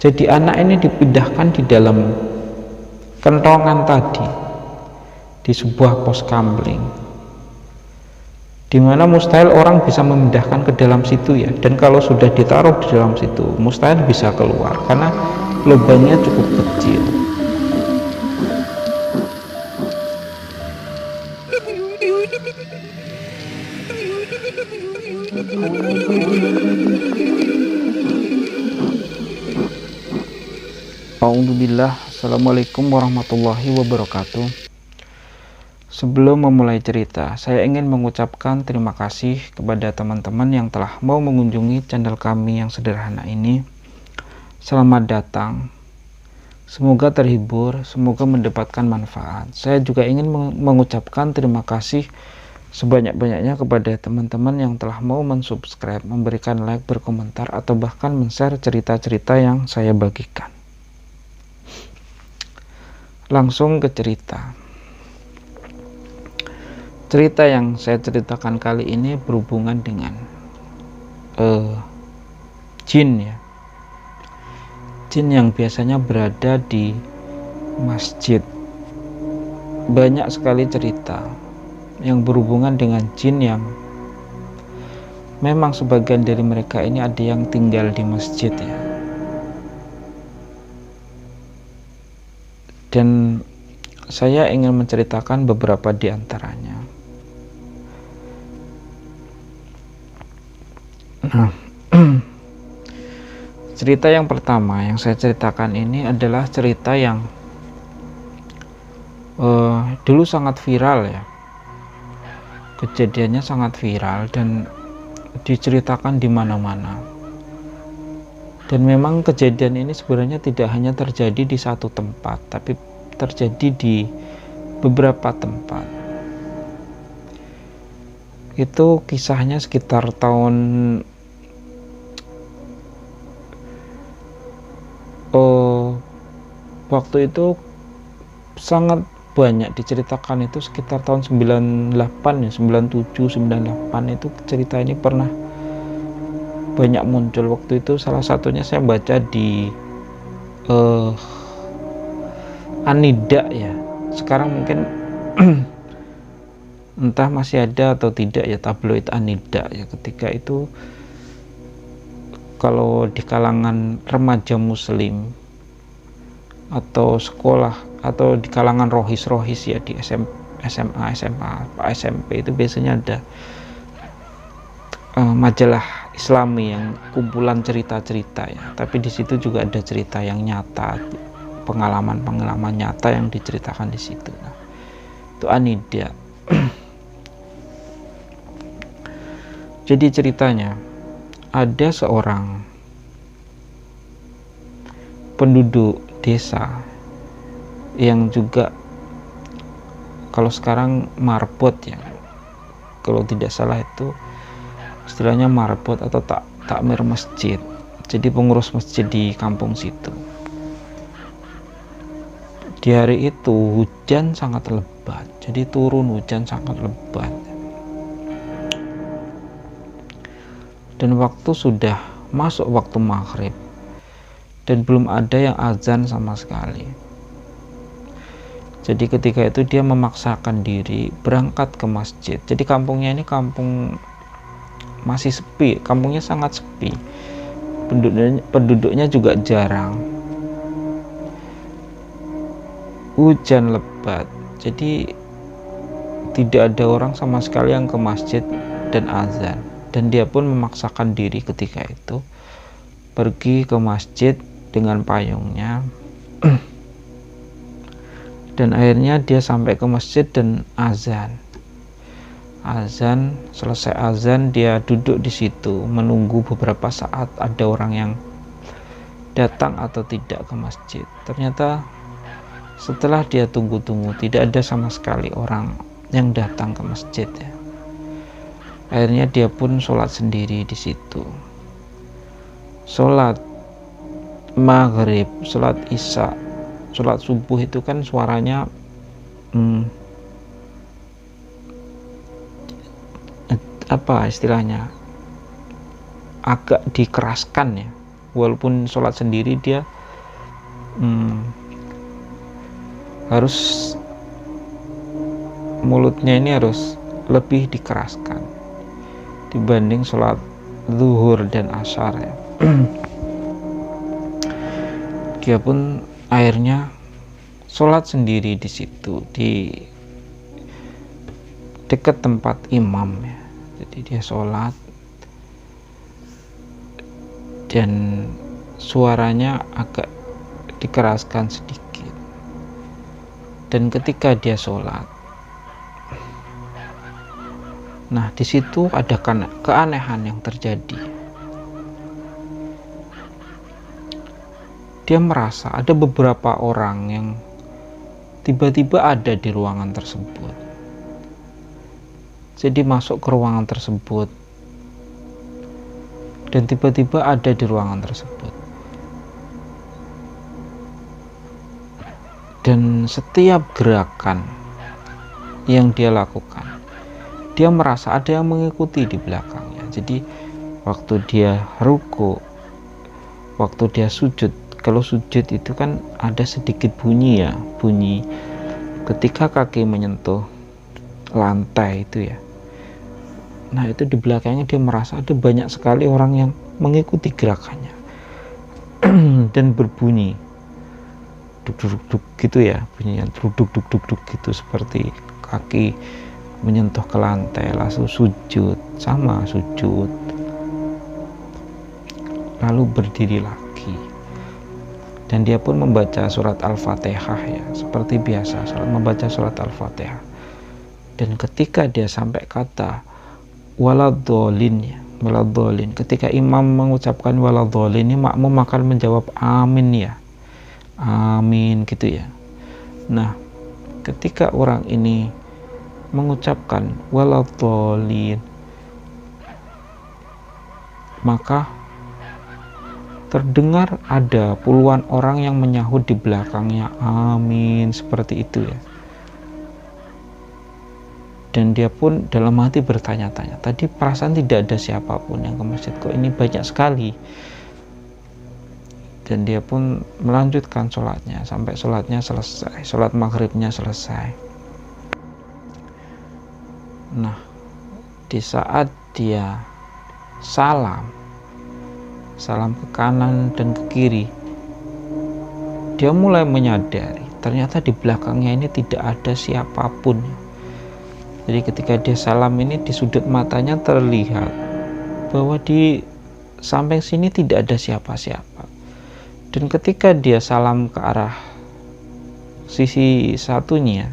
Jadi anak ini dipindahkan di dalam kentongan tadi, di sebuah pos kamling, dimana mustahil orang bisa memindahkan ke dalam situ ya. Dan kalau sudah ditaruh di dalam situ, mustahil bisa keluar karena lubangnya cukup kecil. Alhamdulillah. Assalamualaikum warahmatullahi wabarakatuh. Sebelum memulai cerita, saya ingin mengucapkan terima kasih kepada teman-teman yang telah mau mengunjungi channel kami yang sederhana ini. Selamat datang. Semoga terhibur, semoga mendapatkan manfaat. Saya juga ingin mengucapkan terima kasih sebanyak-banyaknya kepada teman-teman yang telah mau mensubscribe, memberikan like, berkomentar, atau bahkan men-share cerita-cerita yang saya bagikan. Langsung ke cerita. Cerita yang saya ceritakan kali ini berhubungan dengan jin ya. Jin yang biasanya berada di masjid. Banyak sekali cerita yang berhubungan dengan jin yang memang sebagian dari mereka ini ada yang tinggal di masjid ya. Dan saya ingin menceritakan beberapa di antaranya. Nah, cerita yang pertama yang saya ceritakan ini adalah cerita yang dulu sangat viral ya. Kejadiannya sangat viral dan diceritakan di mana-mana. Dan memang kejadian ini sebenarnya tidak hanya terjadi di satu tempat, tapi terjadi di beberapa tempat. Itu kisahnya sekitar tahun waktu itu sangat banyak diceritakan, itu sekitar tahun 98 ya, 97, 98 itu cerita ini pernah banyak muncul waktu itu. Salah satunya saya baca di Anida ya. Sekarang mungkin entah masih ada atau tidak ya tabloid Anida ya. Ketika itu kalau di kalangan remaja muslim atau sekolah atau di kalangan rohis ya di SMA, SMP itu biasanya ada majalah Islami yang kumpulan cerita-cerita ya, tapi di situ juga ada cerita yang nyata, pengalaman-pengalaman nyata yang diceritakan di situ. Nah, itu Anida. Jadi ceritanya ada seorang penduduk desa yang juga kalau sekarang marbot ya, kalau tidak salah itu istilahnya marbot atau takmir masjid. Jadi pengurus masjid di kampung situ. Di hari itu hujan sangat lebat. Jadi turun hujan sangat lebat. Dan waktu sudah masuk waktu maghrib. Dan belum ada yang azan sama sekali. Jadi ketika itu dia memaksakan diri berangkat ke masjid. Jadi kampungnya ini kampung masih sepi, kampungnya sangat sepi, penduduknya juga jarang, hujan lebat, jadi tidak ada orang sama sekali yang ke masjid dan azan. Dan dia pun memaksakan diri ketika itu pergi ke masjid dengan payungnya. Dan akhirnya dia sampai ke masjid dan azan, selesai azan dia duduk di situ menunggu beberapa saat ada orang yang datang atau tidak ke masjid. Ternyata setelah dia tunggu-tunggu tidak ada sama sekali orang yang datang ke masjid ya. Akhirnya dia pun sholat sendiri di situ. Sholat maghrib, sholat isya, sholat subuh itu kan suaranya apa istilahnya, agak dikeraskan ya. Walaupun sholat sendiri dia harus mulutnya ini harus lebih dikeraskan dibanding sholat zuhur dan asar ya. Dia pun akhirnya sholat sendiri di situ, di dekat tempat imam ya. Jadi dia sholat dan suaranya agak dikeraskan sedikit. Dan ketika dia sholat, nah di situ ada keanehan yang terjadi. Dia merasa ada beberapa orang yang tiba-tiba ada di ruangan tersebut. Jadi masuk ke ruangan tersebut dan tiba-tiba ada di ruangan tersebut. Dan setiap gerakan yang dia lakukan, dia merasa ada yang mengikuti di belakangnya. Jadi waktu dia ruku, waktu dia sujud, kalau sujud itu kan ada sedikit bunyi ya, bunyi ketika kaki menyentuh lantai itu ya. Nah itu di belakangnya dia merasa ada banyak sekali orang yang mengikuti gerakannya dan berbunyi duk duk duk gitu ya, bunyinya duk duk duk duk gitu, seperti kaki menyentuh ke lantai langsung sujud, sama sujud lalu berdiri lagi. Dan dia pun membaca surat Al-Fatihah ya, seperti biasa membaca surat Al-Fatihah. Dan ketika dia sampai kata waladhdallin ya, waladhdallin, ketika imam mengucapkan waladhdallin, ini makmum akan menjawab amin ya, amin gitu ya. Nah ketika orang ini mengucapkan waladhdallin, maka terdengar ada puluhan orang yang menyahut di belakangnya amin, seperti itu ya. Dan dia pun dalam hati bertanya-tanya, tadi perasaan tidak ada siapapun yang ke masjid, kok ini banyak sekali. Dan dia pun melanjutkan sholatnya sampai sholatnya selesai, sholat maghribnya selesai. Nah di saat dia salam ke kanan dan ke kiri, dia mulai menyadari ternyata di belakangnya ini tidak ada siapapun. Jadi ketika dia salam ini, di sudut matanya terlihat bahwa di samping sini tidak ada siapa-siapa. Dan ketika dia salam ke arah sisi satunya,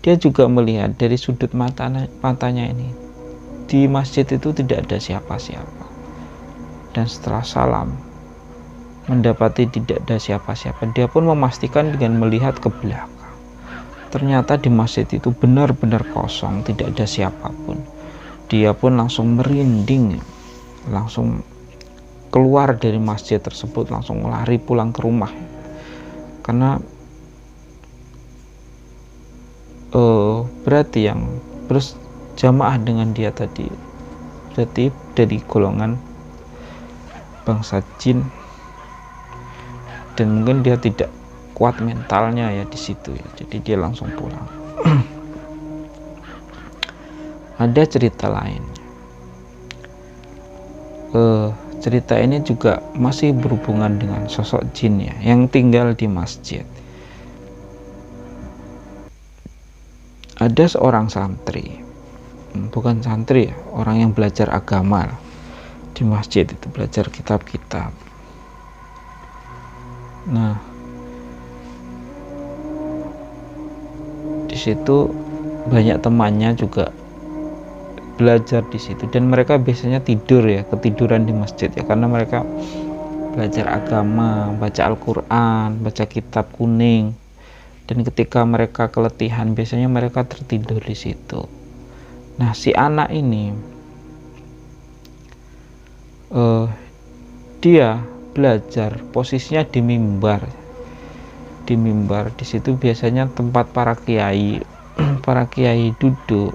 dia juga melihat dari sudut matanya ini, di masjid itu tidak ada siapa-siapa. Dan setelah salam mendapati tidak ada siapa-siapa, dia pun memastikan dengan melihat ke belakang. Ternyata di masjid itu benar-benar kosong, tidak ada siapapun. Dia pun langsung merinding, langsung keluar dari masjid tersebut, langsung lari pulang ke rumah. Karena berarti yang berjamaah dengan dia tadi berarti dari golongan bangsa jin, dan mungkin dia tidak kuat mentalnya ya di situ ya, jadi dia langsung pulang. Ada cerita lain. Cerita ini juga masih berhubungan dengan sosok jin ya, yang tinggal di masjid. Ada seorang santri, bukan santri ya, orang yang belajar agama di masjid itu, belajar kitab-kitab. Nah di situ banyak temannya juga belajar di situ, dan mereka biasanya tidur ya, ketiduran di masjid ya, karena mereka belajar agama, baca Al-Quran, baca kitab kuning. Dan ketika mereka keletihan, biasanya mereka tertidur di situ. Nah si anak ini dia belajar posisinya di mimbar. Di mimbar di situ biasanya tempat para kiai duduk,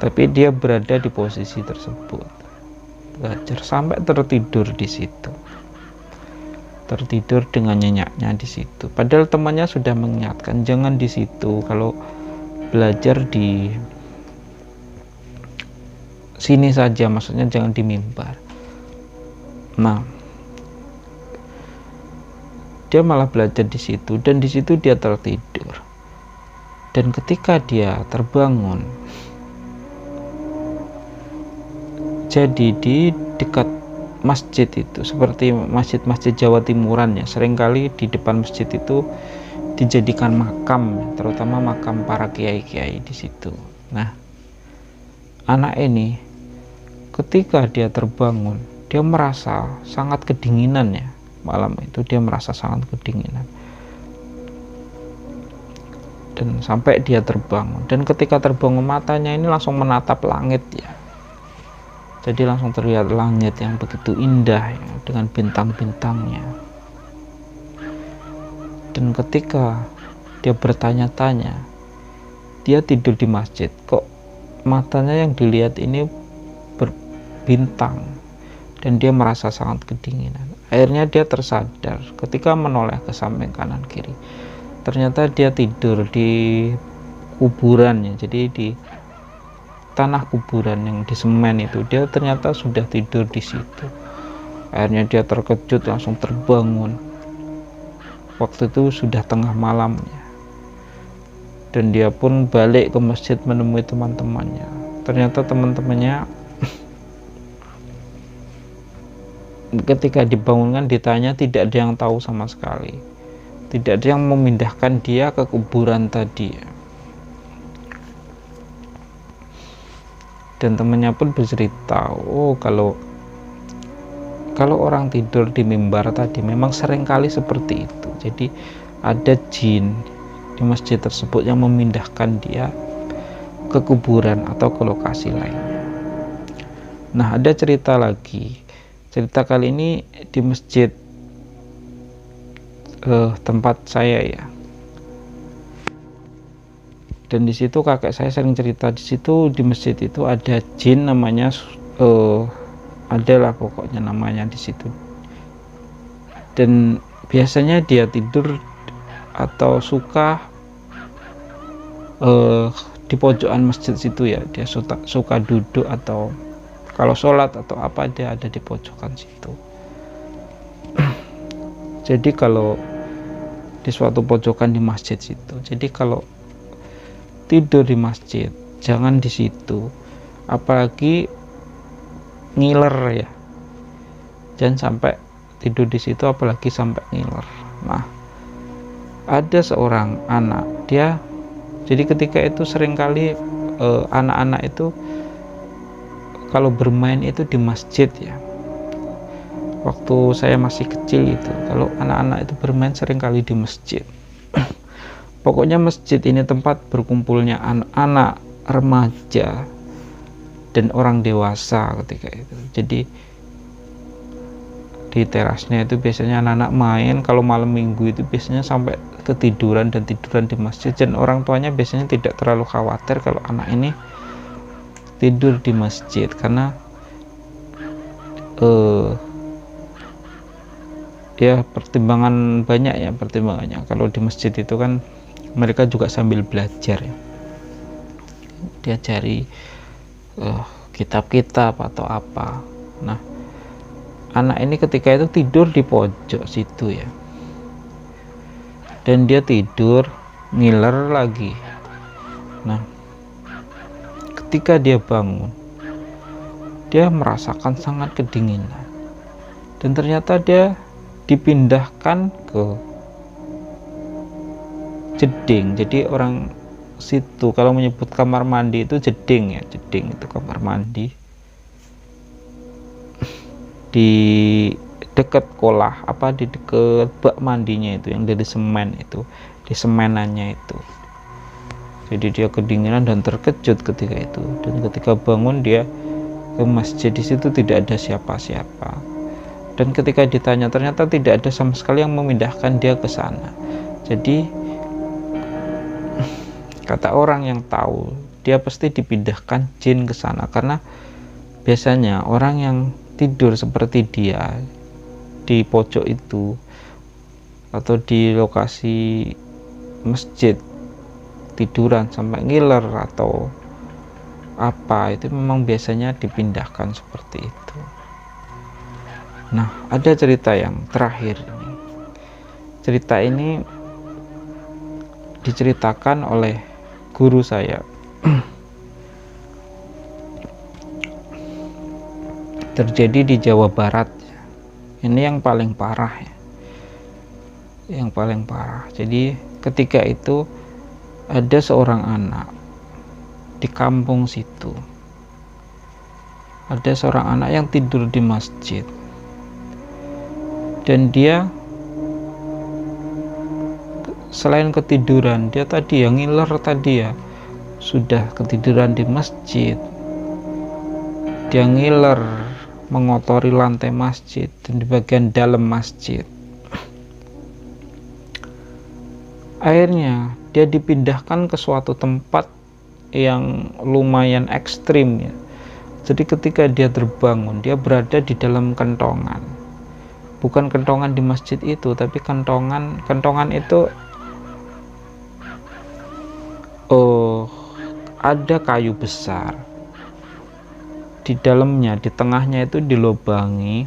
tapi dia berada di posisi tersebut, belajar sampai tertidur di situ. tertidur dengan nyenyaknya di situ. Padahal temannya sudah mengingatkan jangan di situ, kalau belajar di sini saja, maksudnya jangan di mimbar. Nah, dia malah belajar di situ, dan di situ dia tertidur. Dan ketika dia terbangun, jadi di dekat masjid itu, seperti masjid-masjid Jawa Timuran ya, seringkali di depan masjid itu dijadikan makam, terutama makam para kiai-kiai di situ. Nah, anak ini ketika dia terbangun, dia merasa sangat kedinginan ya. Malam itu dia merasa sangat kedinginan. Dan sampai dia terbangun, dan ketika terbangun matanya ini langsung menatap langit ya. Jadi langsung terlihat langit yang begitu indah ya, dengan bintang-bintangnya. Dan ketika dia bertanya-tanya, dia tidur di masjid, kok matanya yang dilihat ini berbintang, dan dia merasa sangat kedinginan. Akhirnya dia tersadar ketika menoleh ke samping kanan kiri. Ternyata dia tidur di kuburan ya, jadi di tanah kuburan yang di semen itu, dia ternyata sudah tidur di situ. Akhirnya dia terkejut, langsung terbangun. Waktu itu sudah tengah malam ya. Dan dia pun balik ke masjid menemui teman-temannya. Ternyata teman-temannya ketika dibangunkan ditanya, tidak ada yang tahu sama sekali. Tidak ada yang memindahkan dia ke kuburan tadi ya. Dan temannya pun bercerita, oh kalau orang tidur di mimbar tadi memang seringkali seperti itu. Jadi ada jin di masjid tersebut yang memindahkan dia ke kuburan atau ke lokasi lainnya. Nah, ada cerita lagi. Cerita kali ini di masjid tempat saya ya. Dan di situ kakek saya sering cerita, di situ di masjid itu ada jin namanya adalah pokoknya namanya di situ. Dan biasanya dia tidur atau suka di pojokan masjid situ ya. Dia suka duduk, atau kalau sholat atau apa dia ada di pojokan situ. Jadi kalau di suatu pojokan di masjid situ. Jadi kalau tidur di masjid jangan di situ, apalagi ngiler ya, jangan sampai tidur di situ apalagi sampai ngiler. Nah, ada seorang anak, dia jadi ketika itu seringkali anak-anak itu kalau bermain itu di masjid ya. Waktu saya masih kecil itu, kalau anak-anak itu bermain seringkali di masjid. Pokoknya masjid ini tempat berkumpulnya anak-anak, remaja, dan orang dewasa ketika itu. Jadi di terasnya itu biasanya anak-anak main. Kalau malam minggu itu biasanya sampai ketiduran dan tiduran di masjid. Dan orang tuanya biasanya tidak terlalu khawatir kalau anak ini tidur di masjid, karena ya pertimbangan banyak ya pertimbangannya. Kalau di masjid itu kan mereka juga sambil belajar ya, diajari kitab-kitab atau apa. Nah, anak ini ketika itu tidur di pojok situ ya, dan dia tidur ngiler lagi. Nah, ketika dia bangun, dia merasakan sangat kedinginan, dan ternyata dia dipindahkan ke jeding. Jadi orang situ kalau menyebut kamar mandi itu jeding ya, jeding itu kamar mandi di dekat kolah, apa di dekat bak mandinya itu yang dari semen itu, di semenannya itu. Jadi dia kedinginan dan terkejut ketika itu, dan ketika bangun dia ke masjid, di situ tidak ada siapa-siapa. Dan ketika ditanya ternyata tidak ada sama sekali yang memindahkan dia ke sana. Jadi kata orang yang tahu, dia pasti dipindahkan jin ke sana, karena biasanya orang yang tidur seperti dia di pojok itu atau di lokasi masjid tiduran sampai ngiler atau apa, itu memang biasanya dipindahkan seperti itu. Nah, ada cerita yang terakhir ini. Cerita ini diceritakan oleh guru saya. Terjadi di Jawa Barat. Ini yang paling parah ya. Yang paling parah. Jadi ketika itu ada seorang anak di kampung situ. Ada seorang anak yang tidur di masjid. Dan dia selain ketiduran, dia tadi yang ngiler tadi ya, sudah ketiduran di masjid. Dia ngiler mengotori lantai masjid dan di bagian dalam masjid. Akhirnya dia dipindahkan ke suatu tempat yang lumayan ekstrim ya. Jadi ketika dia terbangun, dia berada di dalam kentongan. Bukan kentongan di masjid itu, tapi kentongan itu ada kayu besar. Di dalamnya, di tengahnya itu dilubangi,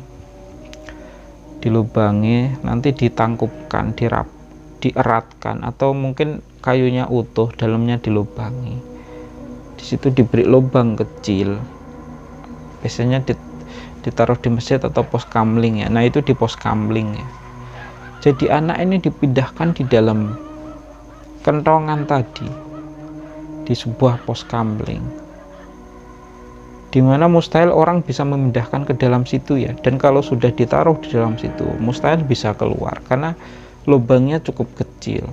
nanti ditangkupkan, dieratkan, atau mungkin kayunya utuh, dalamnya dilubangi. Di situ diberi lubang kecil. Biasanya ditaruh di masjid atau pos kamling ya. Nah, itu di pos kamling ya. Jadi anak ini dipindahkan di dalam kentongan tadi, di sebuah pos kamling, dimana mustahil orang bisa memindahkan ke dalam situ ya. Dan kalau sudah ditaruh di dalam situ, mustahil bisa keluar karena lubangnya cukup kecil.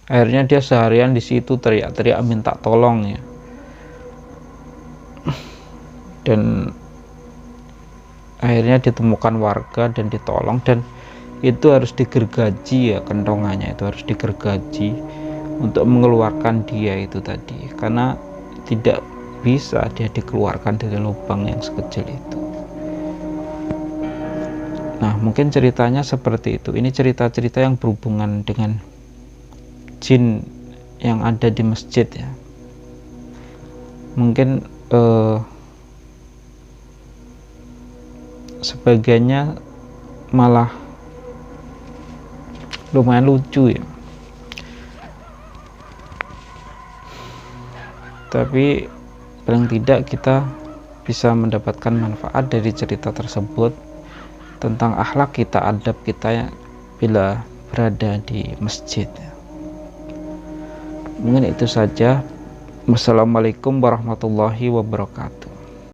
Akhirnya dia seharian di situ teriak-teriak minta tolong ya. Dan akhirnya ditemukan warga dan ditolong, dan itu harus digergaji ya, kentongannya itu harus digergaji untuk mengeluarkan dia itu tadi, karena tidak bisa dia dikeluarkan dari lubang yang sekecil itu. Nah, mungkin ceritanya seperti itu. Ini cerita-cerita yang berhubungan dengan jin yang ada di masjid ya. Mungkin sebagiannya malah lumayan lucu ya, tapi paling tidak kita bisa mendapatkan manfaat dari cerita tersebut tentang akhlak kita, adab kita bila berada di masjid. Mungkin itu saja. Wassalamualaikum warahmatullahi wabarakatuh.